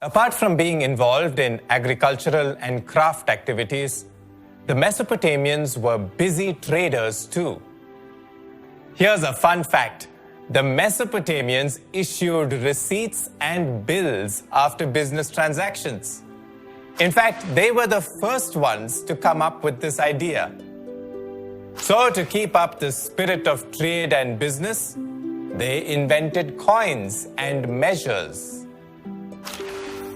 Apart from being involved in agricultural and craft activities, the Mesopotamians were busy traders too. Here's a fun fact. The Mesopotamians issued receipts and bills after business transactions. In fact, they were the first ones to come up with this idea. So, to keep up the spirit of trade and business, they invented coins and measures.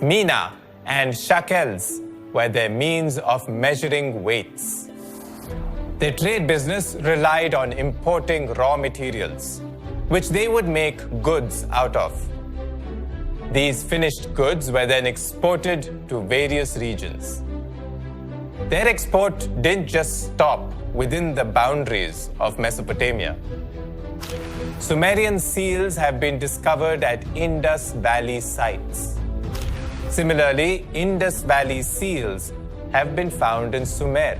Mina and shekels were their means of measuring weights. Their trade business relied on importing raw materials, which they would make goods out of. These finished goods were then exported to various regions. Their export didn't just stop within the boundaries of Mesopotamia. Sumerian seals have been discovered at Indus Valley sites. Similarly, Indus Valley seals have been found in Sumer.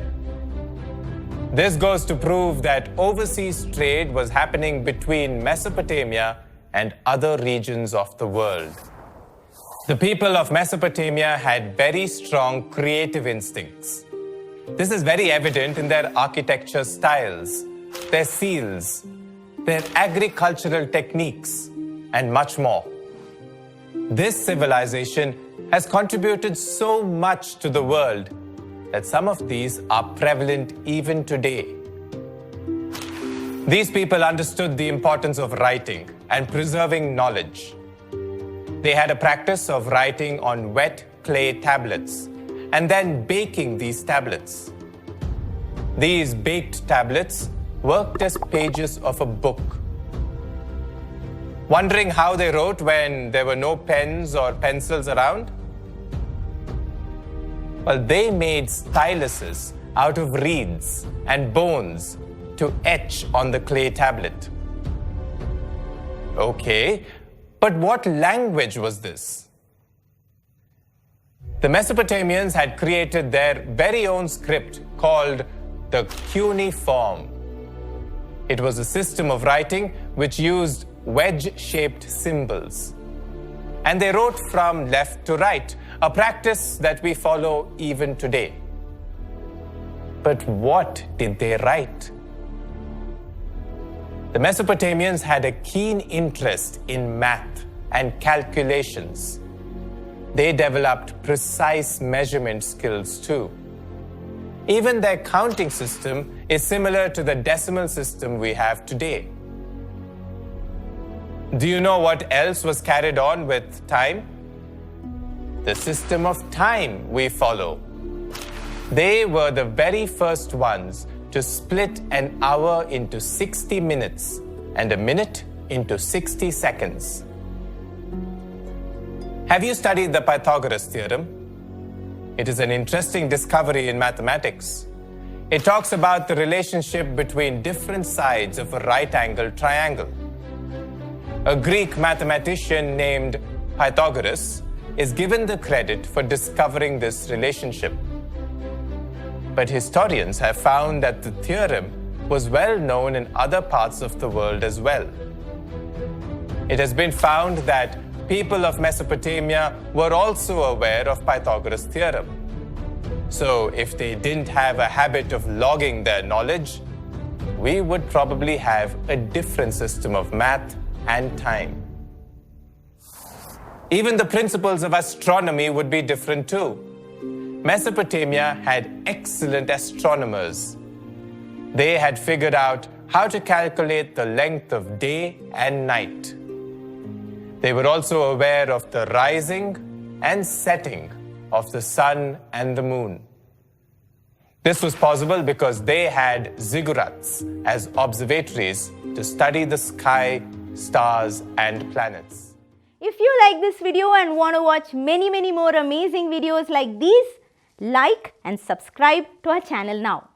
This goes to prove that overseas trade was happening between Mesopotamia and other regions of the world. The people of Mesopotamia had very strong creative instincts. This is very evident in their architecture styles, their seals, their agricultural techniques, and much more. This civilization has contributed so much to the world that some of these are prevalent even today. These people understood the importance of writing and preserving knowledge. They had a practice of writing on wet clay tablets and then baking these tablets. These baked tablets worked as pages of a book. Wondering how they wrote when there were no pens or pencils around? Well, they made styluses out of reeds and bones to etch on the clay tablet. Okay, but what language was this? The Mesopotamians had created their very own script called the cuneiform. It was a system of writing which used wedge-shaped symbols. And they wrote from left to right, a practice that we follow even today. But what did they write? The Mesopotamians had a keen interest in math and calculations. They developed precise measurement skills too. Even their counting system is similar to the decimal system we have today. Do you know what else was carried on with time? The system of time we follow. They were the very first ones to split an hour into 60 minutes and a minute into 60 seconds. Have you studied the Pythagoras theorem? It is an interesting discovery in mathematics. It talks about the relationship between different sides of a right-angled triangle. A Greek mathematician named Pythagoras is given the credit for discovering this relationship. But historians have found that the theorem was well known in other parts of the world as well. It has been found that people of Mesopotamia were also aware of Pythagoras' theorem. So if they didn't have a habit of logging their knowledge, we would probably have a different system of math and time. Even the principles of astronomy would be different too. Mesopotamia had excellent astronomers. They had figured out how to calculate the length of day and night. They were also aware of the rising and setting of the sun and the moon. This was possible because they had ziggurats as observatories to study the sky, stars, and planets. If you like this video and want to watch many more amazing videos like these, like and subscribe to our channel now.